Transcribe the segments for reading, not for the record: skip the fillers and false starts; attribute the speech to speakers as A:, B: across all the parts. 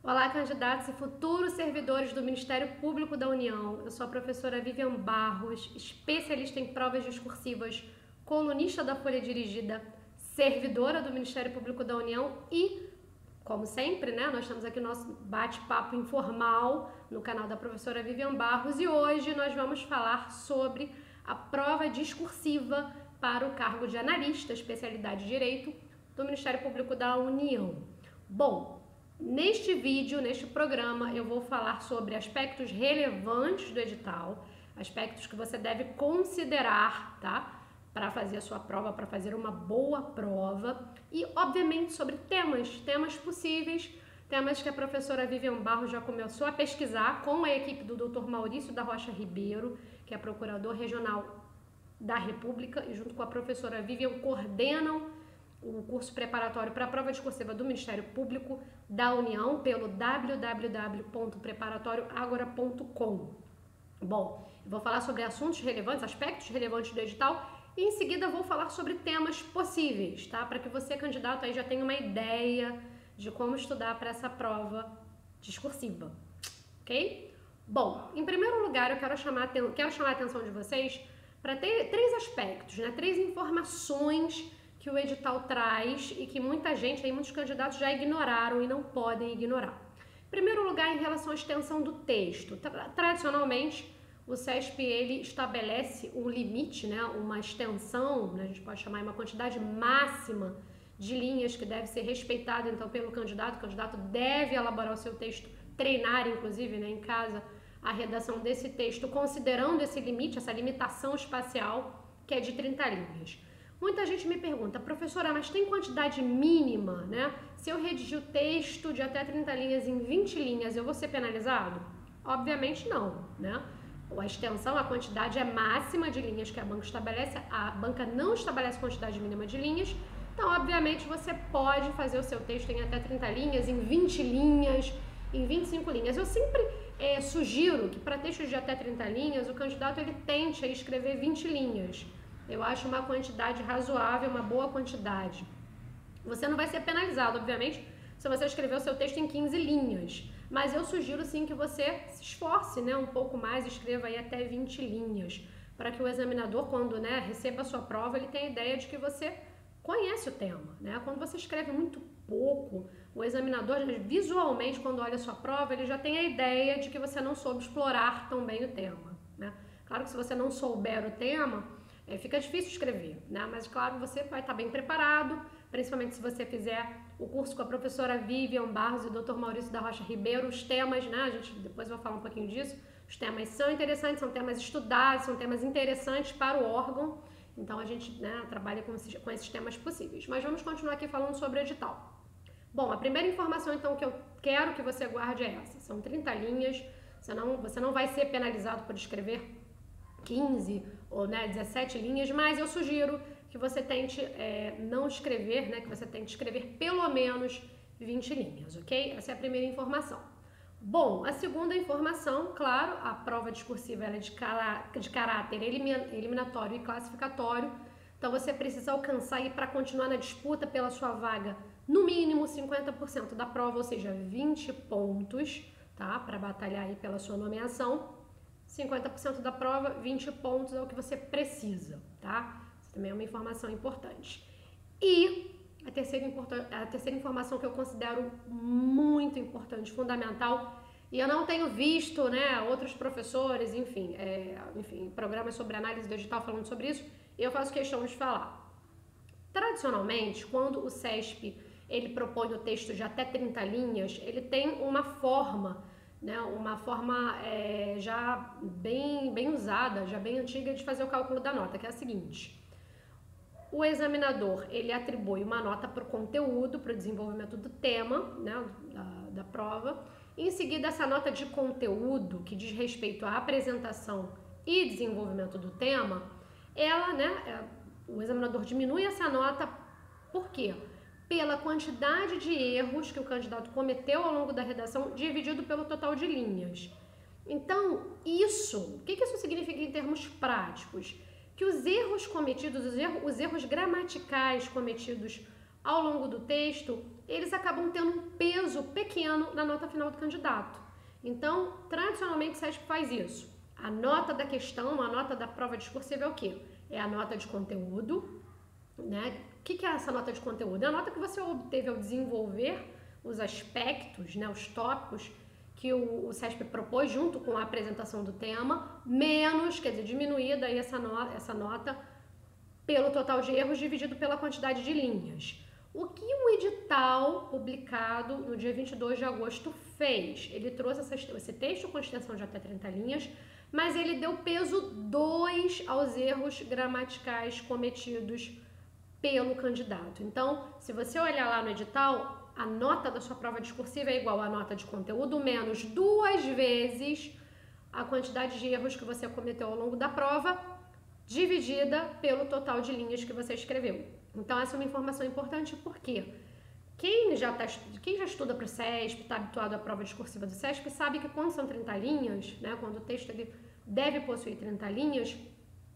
A: Olá, candidatos e futuros servidores do Ministério Público da União. Eu sou a professora Vivian Barros, especialista em provas discursivas, colunista da Folha Dirigida, servidora do Ministério Público da União e, como sempre, nós estamos aqui no nosso bate-papo informal no canal da professora Vivian Barros e hoje nós vamos falar sobre a prova discursiva para o cargo de analista, especialidade de Direito, do Ministério Público da União. Bom, neste vídeo, neste programa, eu vou falar sobre aspectos relevantes do edital, aspectos que você deve considerar, tá? Para fazer a sua prova, para fazer uma boa prova e, obviamente, sobre temas possíveis, temas que a professora Vivian Barros já começou a pesquisar com a equipe do Dr. Maurício da Rocha Ribeiro, que é procurador regional da República, e junto com a professora Vivian coordenam o curso preparatório para a prova discursiva do Ministério Público da União pelo www.preparatorioagora.com. Bom, eu vou falar sobre assuntos relevantes, aspectos relevantes do edital e em seguida vou falar sobre temas possíveis, tá? Para que você, candidato, aí já tenha uma ideia de como estudar para essa prova discursiva, ok? Bom, em primeiro lugar, eu quero chamar a atenção de vocês para ter três aspectos, né? Três informações que o edital traz e que muita gente, muitos candidatos já ignoraram e não podem ignorar. Em primeiro lugar, em relação à extensão do texto. Tradicionalmente, o CESP ele estabelece um limite, né, uma extensão, né, a gente pode chamar uma quantidade máxima de linhas que deve ser respeitada então pelo candidato. O candidato deve elaborar o seu texto, treinar inclusive, né, em casa, a redação desse texto, considerando esse limite, essa limitação espacial, que é de 30 linhas. Muita gente me pergunta, professora, mas tem quantidade mínima, né? Se eu redigir o texto de até 30 linhas em 20 linhas, eu vou ser penalizado? Obviamente não, né? A extensão, a quantidade é máxima de linhas que a banca estabelece, a banca não estabelece quantidade mínima de linhas, então, obviamente, você pode fazer o seu texto em até 30 linhas, em 20 linhas, em 25 linhas. Eu sempre sugiro que para textos de até 30 linhas, o candidato ele tente escrever 20 linhas. Eu acho uma quantidade razoável, uma boa quantidade. Você não vai ser penalizado, obviamente, se você escrever o seu texto em 15 linhas. Mas eu sugiro sim que você se esforce, né, um pouco mais, escreva aí até 20 linhas, para que o examinador, quando, né, receba a sua prova, ele tenha a ideia de que você conhece o tema, né? Quando você escreve muito pouco, o examinador, visualmente, quando olha a sua prova, ele já tem a ideia de que você não soube explorar tão bem o tema, né? Claro que se você não souber o tema, fica difícil escrever, né? Mas claro, você vai estar bem preparado, principalmente se você fizer o curso com a professora Vivian Barros e o Dr. Maurício da Rocha Ribeiro. Os temas, né? Depois eu vou falar um pouquinho disso. Os temas são interessantes, são temas estudados, são temas interessantes para o órgão. Então a gente, né, trabalha com esses temas possíveis. Mas vamos continuar aqui falando sobre o edital. Bom, a primeira informação então que eu quero que você guarde é essa. São 30 linhas, você não vai ser penalizado por escrever 15 ou 17 linhas, mas eu sugiro que você tente não escrever, né, que você tente escrever pelo menos 20 linhas, ok? Essa é a primeira informação. Bom, a segunda informação, claro, a prova discursiva ela é de caráter eliminatório e classificatório, então você precisa alcançar aí para continuar na disputa pela sua vaga, no mínimo 50% da prova, ou seja, 20 pontos, tá? Para batalhar aí pela sua nomeação. 50% da prova, 20 pontos é o que você precisa, tá? Isso também é uma informação importante. E a terceira informação que eu considero muito importante, fundamental, e eu não tenho visto, né, outros professores, enfim, programas sobre análise do edital falando sobre isso, e eu faço questão de falar. Tradicionalmente, quando o CESP ele propõe o texto de até 30 linhas, ele tem uma forma, né, uma forma já bem usada, já bem antiga de fazer o cálculo da nota, que é a seguinte: o examinador ele atribui uma nota para o conteúdo, para o desenvolvimento do tema, né, da prova. Em seguida, essa nota de conteúdo, que diz respeito à apresentação e desenvolvimento do tema, ela, né, o examinador diminui essa nota, por quê? Pela quantidade de erros que o candidato cometeu ao longo da redação, dividido pelo total de linhas. Então, o que isso significa em termos práticos? Que os erros cometidos, os erros gramaticais cometidos ao longo do texto, eles acabam tendo um peso pequeno na nota final do candidato. Então, tradicionalmente, o SESP faz isso. A nota da questão, a nota da prova discursiva é o quê? É a nota de conteúdo, né? O que é essa nota de conteúdo? É a nota que você obteve ao desenvolver os aspectos, né, os tópicos que o SESP propôs junto com a apresentação do tema, menos, quer dizer, diminuída aí essa nota pelo total de erros dividido pela quantidade de linhas. O que o edital publicado no dia 22 de agosto fez? Ele trouxe esse texto com extensão de até 30 linhas, mas ele deu peso 2 aos erros gramaticais cometidos pelo candidato. Então, se você olhar lá no edital, a nota da sua prova discursiva é igual à nota de conteúdo menos 2 vezes a quantidade de erros que você cometeu ao longo da prova, dividida pelo total de linhas que você escreveu. Então, essa é uma informação importante porque quem já estuda para o SESP, está habituado à prova discursiva do SESP, sabe que quando são 30 linhas, né, quando o texto ele deve possuir 30 linhas,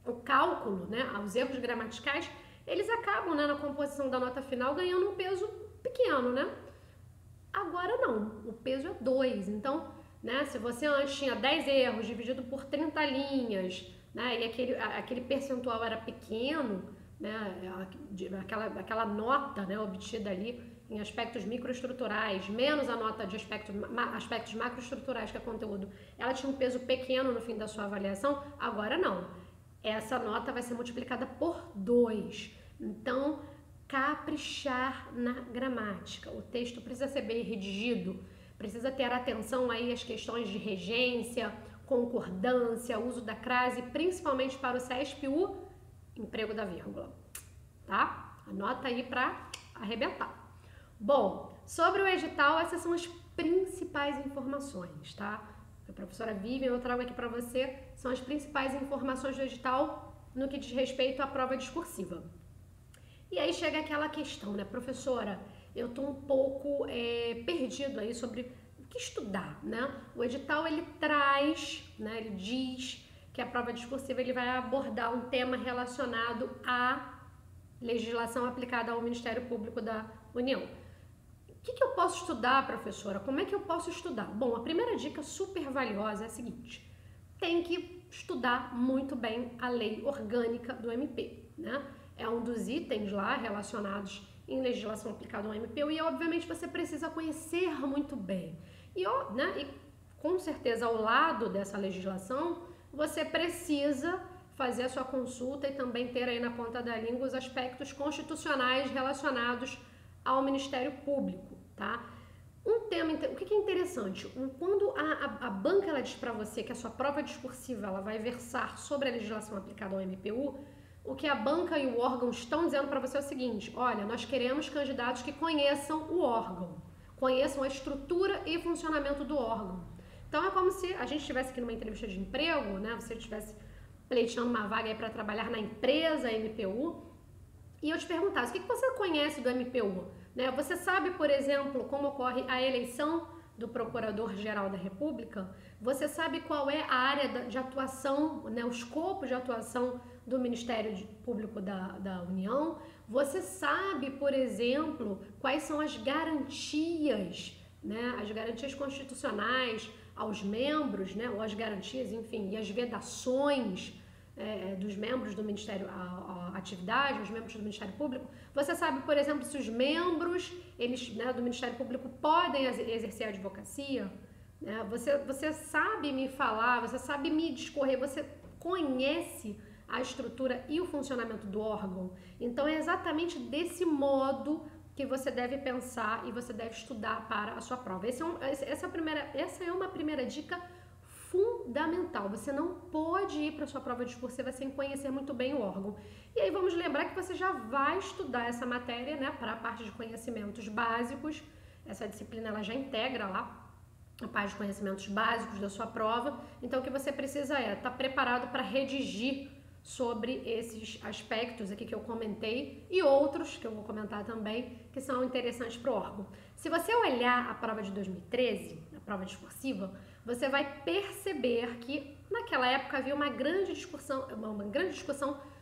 A: o cálculo, né, os erros gramaticais, eles acabam, né, na composição da nota final ganhando um peso pequeno, né? Agora não, o peso é 2. Então, né, se você antes tinha 10 erros dividido por 30 linhas, né, e aquele percentual era pequeno, né, aquela nota, né, obtida ali em aspectos microestruturais, menos a nota de aspectos macroestruturais, que é conteúdo, ela tinha um peso pequeno no fim da sua avaliação, agora não. Essa nota vai ser multiplicada por 2. Então, caprichar na gramática. O texto precisa ser bem redigido, precisa ter atenção aí às questões de regência, concordância, uso da crase, principalmente para o SESP, o emprego da vírgula, tá? Anota aí para arrebentar. Bom, sobre o edital, essas são as principais informações, tá? A professora Vivian, eu trago aqui para você, são as principais informações do edital no que diz respeito à prova discursiva. E aí chega aquela questão, né, professora, eu tô um pouco perdido aí sobre o que estudar, né? O edital, ele traz, né, ele diz que a prova discursiva ele vai abordar um tema relacionado à legislação aplicada ao Ministério Público da União. O que eu posso estudar, professora? Como é que eu posso estudar? Bom, a primeira dica super valiosa é a seguinte: tem que estudar muito bem a lei orgânica do MP, né? É um dos itens lá relacionados em legislação aplicada ao MPU e, obviamente, você precisa conhecer muito bem. E com certeza, ao lado dessa legislação, você precisa fazer a sua consulta e também ter aí na ponta da língua os aspectos constitucionais relacionados ao Ministério Público, tá? O que é interessante? Quando a banca ela diz para você que a sua prova discursiva ela vai versar sobre a legislação aplicada ao MPU, o que a banca e o órgão estão dizendo para você é o seguinte: olha, nós queremos candidatos que conheçam o órgão, conheçam a estrutura e funcionamento do órgão. Então é como se a gente estivesse aqui numa entrevista de emprego, né? Você estivesse pleiteando uma vaga aí para trabalhar na empresa MPU e eu te perguntasse: o que você conhece do MPU? Né? Você sabe, por exemplo, como ocorre a eleição do Procurador-Geral da República? Você sabe qual é a área de atuação, né, o escopo de atuação do Ministério Público da União? Você sabe, por exemplo, quais são as garantias, né, as garantias constitucionais aos membros, né, ou as garantias, enfim, e as vedações dos membros do Ministério, a atividade, os membros do Ministério Público? Você sabe, por exemplo, se os membros né, do Ministério Público podem exercer a advocacia? Você sabe me falar, você sabe me discorrer, você conhece a estrutura e o funcionamento do órgão? Então, é exatamente desse modo que você deve pensar e você deve estudar para a sua prova. Essa é uma primeira dica fundamental. Você não pode ir para a sua prova discursiva sem conhecer muito bem o órgão. E aí vamos lembrar que você já vai estudar essa matéria, né, para a parte de conhecimentos básicos. Essa disciplina ela já integra lá a parte de conhecimentos básicos da sua prova. Então o que você precisa estar preparado para redigir sobre esses aspectos aqui que eu comentei e outros que eu vou comentar também que são interessantes para o órgão. Se você olhar a prova de 2013, a prova discursiva, você vai perceber que naquela época havia uma grande discussão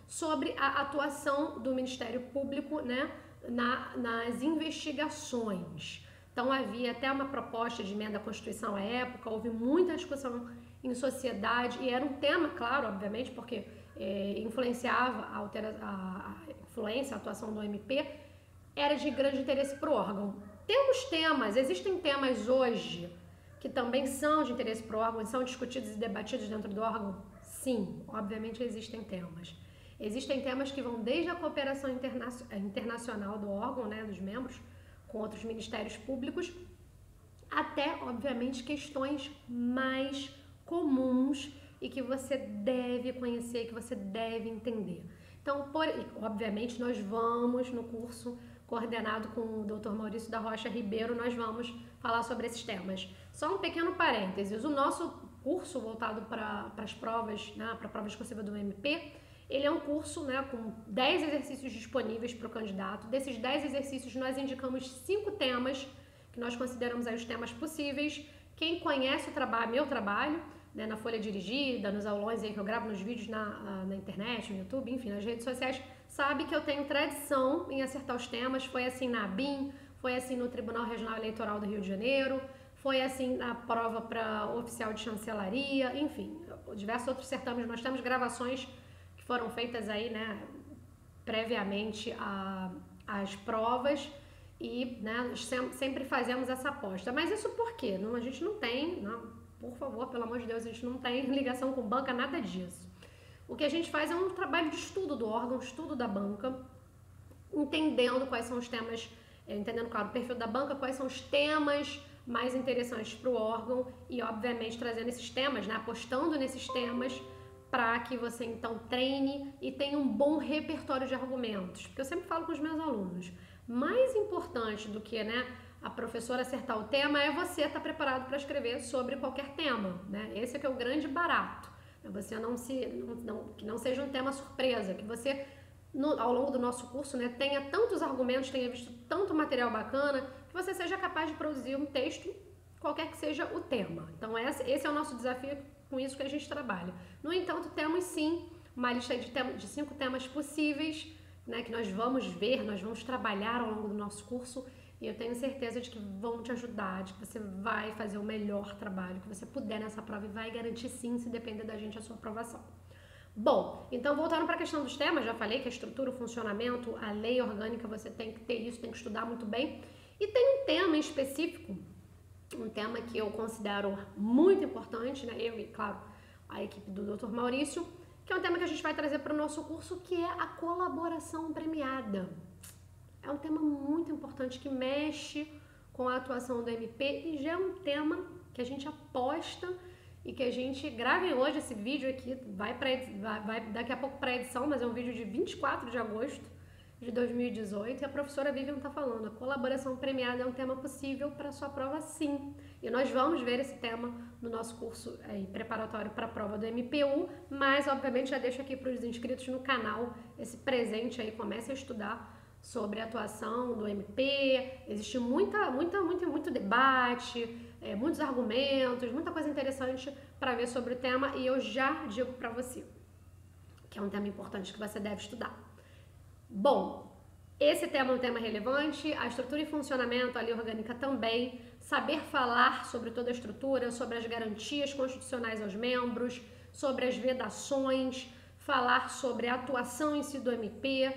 A: sobre a atuação do Ministério Público, né, nas investigações. Então havia até uma proposta de emenda à Constituição à época, houve muita discussão em sociedade e era um tema, claro, obviamente, porque influenciava a influência, a atuação do MP, era de grande interesse para o órgão. Existem temas hoje que também são de interesse para o órgão e são discutidos e debatidos dentro do órgão? Sim, obviamente existem temas. Existem temas que vão desde a cooperação internacional do órgão, né, dos membros, com outros ministérios públicos, até, obviamente, questões mais comuns e que você deve conhecer, que você deve entender. Então, obviamente, nós vamos no curso coordenado com o Dr. Maurício da Rocha Ribeiro, nós vamos falar sobre esses temas. Só um pequeno parênteses, o nosso curso voltado para as provas, né, para a prova discursiva do MP, ele é um curso, né, com 10 exercícios disponíveis para o candidato. Desses 10 exercícios, nós indicamos 5 temas, que nós consideramos aí os temas possíveis. Quem conhece meu trabalho, né, na folha dirigida, nos aulões aí que eu gravo, nos vídeos na internet, no YouTube, enfim, nas redes sociais, sabe que eu tenho tradição em acertar os temas. Foi assim na ABIN, foi assim no Tribunal Regional Eleitoral do Rio de Janeiro, foi assim na prova para oficial de chancelaria, enfim, diversos outros certames. Nós temos gravações que foram feitas aí, né, previamente às provas e, né, sempre fazemos essa aposta. Mas isso por quê? A gente não tem, não, por favor, pelo amor de Deus, a gente não tem ligação com banca, nada disso. O que a gente faz é um trabalho de estudo do órgão, estudo da banca, entendendo quais são os temas, entendendo, claro, o perfil da banca, quais são os temas mais interessantes para o órgão e, obviamente, trazendo esses temas, né, apostando nesses temas para que você, então, treine e tenha um bom repertório de argumentos. Porque eu sempre falo com os meus alunos, mais importante do que, né, a professora acertar o tema é você estar preparado para escrever sobre qualquer tema, né? Esse é que é o grande barato. Você que não seja um tema surpresa, que você, ao longo do nosso curso, né, tenha tantos argumentos, tenha visto tanto material bacana, que você seja capaz de produzir um texto, qualquer que seja o tema. Então esse é o nosso desafio, com isso que a gente trabalha. No entanto, temos sim uma lista de 5 temas possíveis, né, que nós vamos ver, nós vamos trabalhar ao longo do nosso curso, e eu tenho certeza de que vão te ajudar, de que você vai fazer o melhor trabalho que você puder nessa prova e vai garantir sim, se depender da gente, a sua aprovação. Bom, então voltando para a questão dos temas, já falei que a estrutura, o funcionamento, a lei orgânica, você tem que ter isso, tem que estudar muito bem. E tem um tema em específico, um tema que eu considero muito importante, né? Eu e, claro, a equipe do Dr. Maurício, que é um tema que a gente vai trazer para o nosso curso, que é a colaboração premiada. É um tema muito importante que mexe com a atuação do MP e já é um tema que a gente aposta e que a gente grave hoje. Esse vídeo aqui vai daqui a pouco para a edição, mas é um vídeo de 24 de agosto de 2018 e a professora Vivian está falando, a colaboração premiada é um tema possível para a sua prova, sim. E nós vamos ver esse tema no nosso curso preparatório para a prova do MPU, mas obviamente já deixo aqui para os inscritos no canal esse presente aí, comece a estudar sobre a atuação do MP, existe muito debate, muitos argumentos, muita coisa interessante para ver sobre o tema e eu já digo para você que é um tema importante que você deve estudar. Bom, esse tema é um tema relevante, a estrutura e funcionamento, a lei orgânica também, saber falar sobre toda a estrutura, sobre as garantias constitucionais aos membros, sobre as vedações, falar sobre a atuação em si do MP,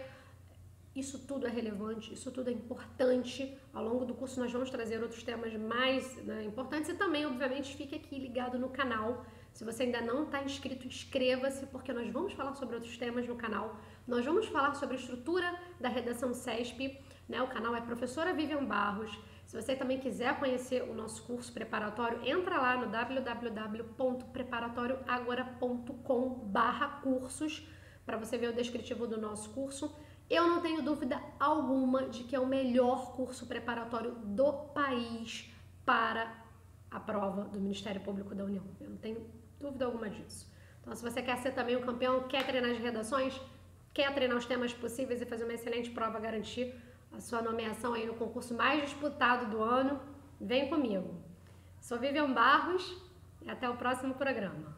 A: isso tudo é relevante, isso tudo é importante. Ao longo do curso nós vamos trazer outros temas mais, né, importantes e também, obviamente, fique aqui ligado no canal. Se você ainda não está inscrito, inscreva-se, porque nós vamos falar sobre outros temas no canal. Nós vamos falar sobre a estrutura da redação CESP, né? O canal é Professora Vivian Barros. Se você também quiser conhecer o nosso curso preparatório, entra lá no www.preparatorioagora.com/cursos para você ver o descritivo do nosso curso. Eu não tenho dúvida alguma de que é o melhor curso preparatório do país para a prova do Ministério Público da União. Eu não tenho dúvida alguma disso. Então, se você quer ser também um campeão, quer treinar as redações, quer treinar os temas possíveis e fazer uma excelente prova, garantir a sua nomeação aí no concurso mais disputado do ano, vem comigo. Sou Vivian Barros e até o próximo programa.